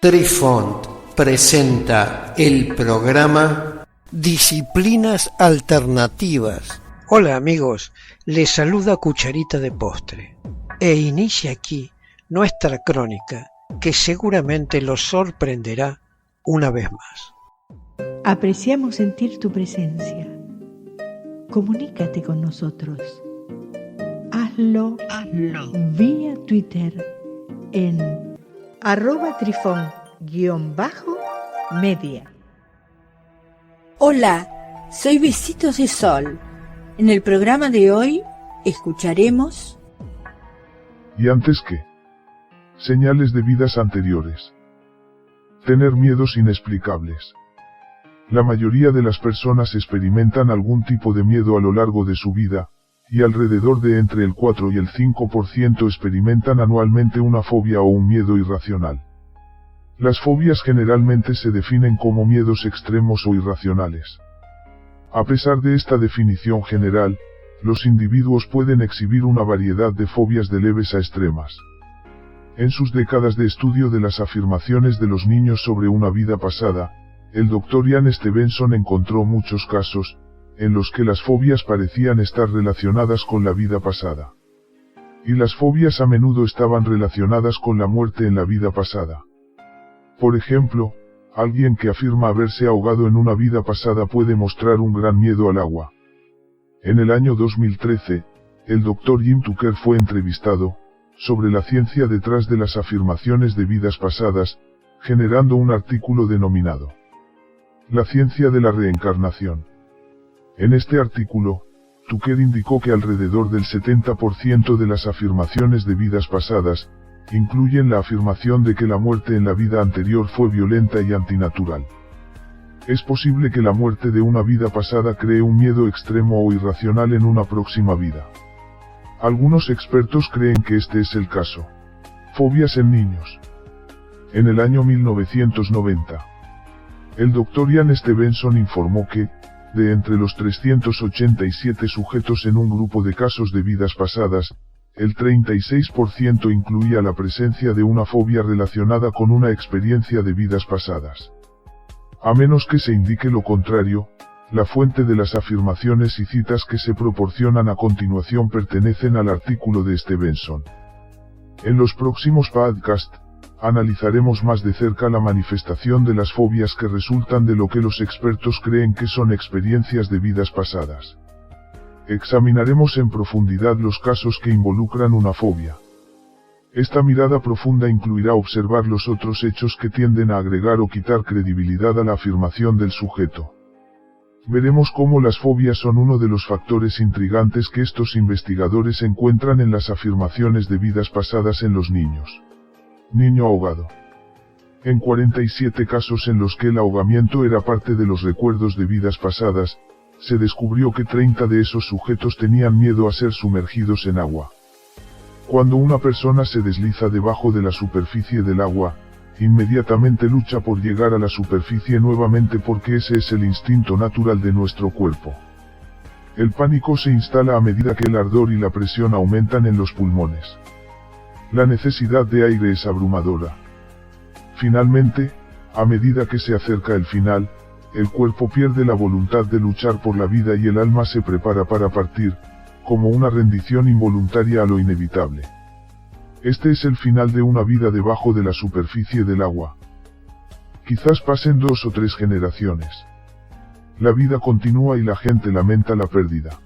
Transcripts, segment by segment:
Trifont presenta el programa Disciplinas Alternativas. Hola amigos, les saluda Cucharita de Postre e inicia aquí nuestra crónica que seguramente los sorprenderá una vez más. Apreciamos sentir tu presencia. Comunícate con nosotros. Hazlo vía Twitter en @trifon_media. Hola, soy Besitos de Sol. En el programa de hoy escucharemos... ¿Y antes qué? Señales de vidas anteriores. Tener miedos inexplicables. La mayoría de las personas experimentan algún tipo de miedo a lo largo de su vida, y alrededor de entre el 4 y el 5% experimentan anualmente una fobia o un miedo irracional. Las fobias generalmente se definen como miedos extremos o irracionales. A pesar de esta definición general, los individuos pueden exhibir una variedad de fobias de leves a extremas. En sus décadas de estudio de las afirmaciones de los niños sobre una vida pasada, el Dr. Ian Stevenson encontró muchos casos, en los que las fobias parecían estar relacionadas con la vida pasada. Y las fobias a menudo estaban relacionadas con la muerte en la vida pasada. Por ejemplo, alguien que afirma haberse ahogado en una vida pasada puede mostrar un gran miedo al agua. En el año 2013, el Dr. Jim Tucker fue entrevistado, sobre la ciencia detrás de las afirmaciones de vidas pasadas, generando un artículo denominado La ciencia de la reencarnación. En este artículo, Tucker indicó que alrededor del 70% de las afirmaciones de vidas pasadas, incluyen la afirmación de que la muerte en la vida anterior fue violenta y antinatural. Es posible que la muerte de una vida pasada cree un miedo extremo o irracional en una próxima vida. Algunos expertos creen que este es el caso. Fobias en niños. En el año 1990, el Dr. Ian Stevenson informó que, de entre los 387 sujetos en un grupo de casos de vidas pasadas, el 36% incluía la presencia de una fobia relacionada con una experiencia de vidas pasadas. A menos que se indique lo contrario, la fuente de las afirmaciones y citas que se proporcionan a continuación pertenecen al artículo de Stevenson. En los próximos podcasts, analizaremos más de cerca la manifestación de las fobias que resultan de lo que los expertos creen que son experiencias de vidas pasadas. Examinaremos en profundidad los casos que involucran una fobia. Esta mirada profunda incluirá observar los otros hechos que tienden a agregar o quitar credibilidad a la afirmación del sujeto. Veremos cómo las fobias son uno de los factores intrigantes que estos investigadores encuentran en las afirmaciones de vidas pasadas en los niños. Niño ahogado. En 47 casos en los que el ahogamiento era parte de los recuerdos de vidas pasadas, se descubrió que 30 de esos sujetos tenían miedo a ser sumergidos en agua. Cuando una persona se desliza debajo de la superficie del agua, inmediatamente lucha por llegar a la superficie nuevamente porque ese es el instinto natural de nuestro cuerpo. El pánico se instala a medida que el ardor y la presión aumentan en los pulmones. La necesidad de aire es abrumadora. Finalmente, a medida que se acerca el final, el cuerpo pierde la voluntad de luchar por la vida y el alma se prepara para partir, como una rendición involuntaria a lo inevitable. Este es el final de una vida debajo de la superficie del agua. Quizás pasen 2 o 3 generaciones. La vida continúa y la gente lamenta la pérdida.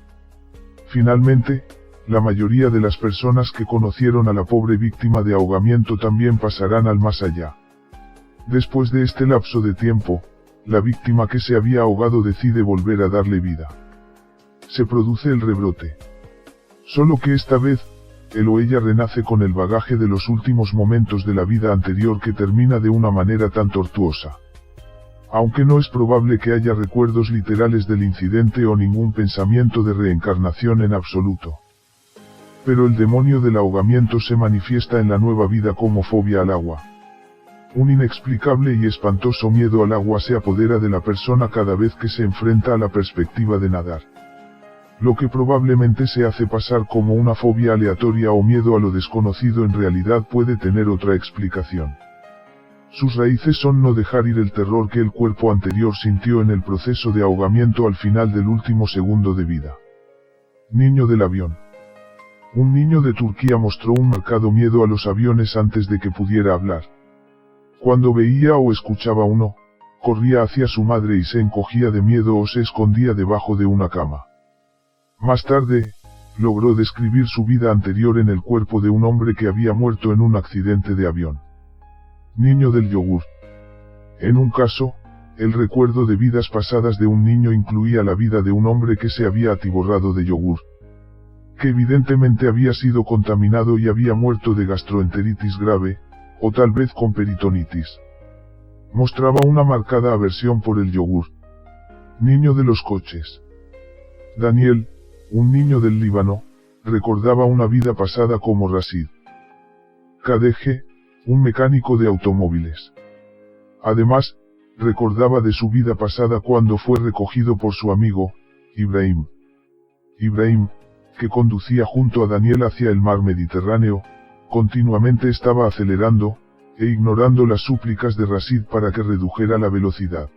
Finalmente, la mayoría de las personas que conocieron a la pobre víctima de ahogamiento también pasarán al más allá. Después de este lapso de tiempo, la víctima que se había ahogado decide volver a darle vida. Se produce el rebrote. Solo que esta vez, él o ella renace con el bagaje de los últimos momentos de la vida anterior que termina de una manera tan tortuosa. Aunque no es probable que haya recuerdos literales del incidente o ningún pensamiento de reencarnación en absoluto. Pero el demonio del ahogamiento se manifiesta en la nueva vida como fobia al agua. Un inexplicable y espantoso miedo al agua se apodera de la persona cada vez que se enfrenta a la perspectiva de nadar. Lo que probablemente se hace pasar como una fobia aleatoria o miedo a lo desconocido en realidad puede tener otra explicación. Sus raíces son no dejar ir el terror que el cuerpo anterior sintió en el proceso de ahogamiento al final del último segundo de vida. Niño del avión. Un niño de Turquía mostró un marcado miedo a los aviones antes de que pudiera hablar. Cuando veía o escuchaba uno, corría hacia su madre y se encogía de miedo o se escondía debajo de una cama. Más tarde, logró describir su vida anterior en el cuerpo de un hombre que había muerto en un accidente de avión. Niño del yogur. En un caso, el recuerdo de vidas pasadas de un niño incluía la vida de un hombre que se había atiborrado de yogur, que evidentemente había sido contaminado y había muerto de gastroenteritis grave, o tal vez con peritonitis. Mostraba una marcada aversión por el yogur. Niño de los coches. Daniel, un niño del Líbano, recordaba una vida pasada como Rashid Khadege, un mecánico de automóviles. Además, recordaba de su vida pasada cuando fue recogido por su amigo, Ibrahim. Ibrahim, que conducía junto a Daniel hacia el mar Mediterráneo, continuamente estaba acelerando, e ignorando las súplicas de Rashid para que redujera la velocidad.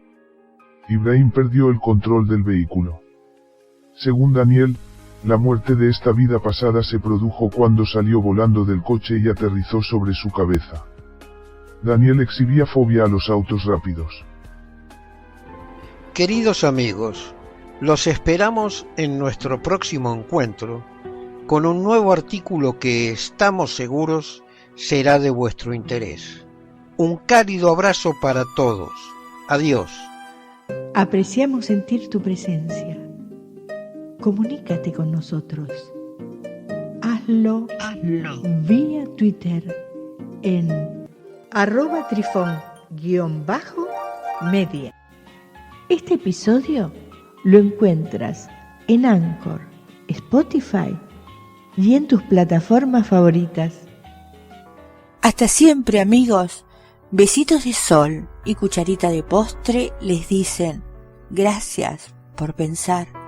Ibrahim perdió el control del vehículo. Según Daniel, la muerte de esta vida pasada se produjo cuando salió volando del coche y aterrizó sobre su cabeza. Daniel exhibía fobia a los autos rápidos. Queridos amigos, los esperamos en nuestro próximo encuentro con un nuevo artículo que estamos seguros será de vuestro interés. Un cálido abrazo para todos. Adiós. Apreciamos sentir tu presencia. Comunícate con nosotros. Hazlo vía Twitter en @trifón_media. Este episodio lo encuentras en Anchor, Spotify y en tus plataformas favoritas. Hasta siempre, amigos. Besitos de sol y cucharita de postre les dicen gracias por pensar.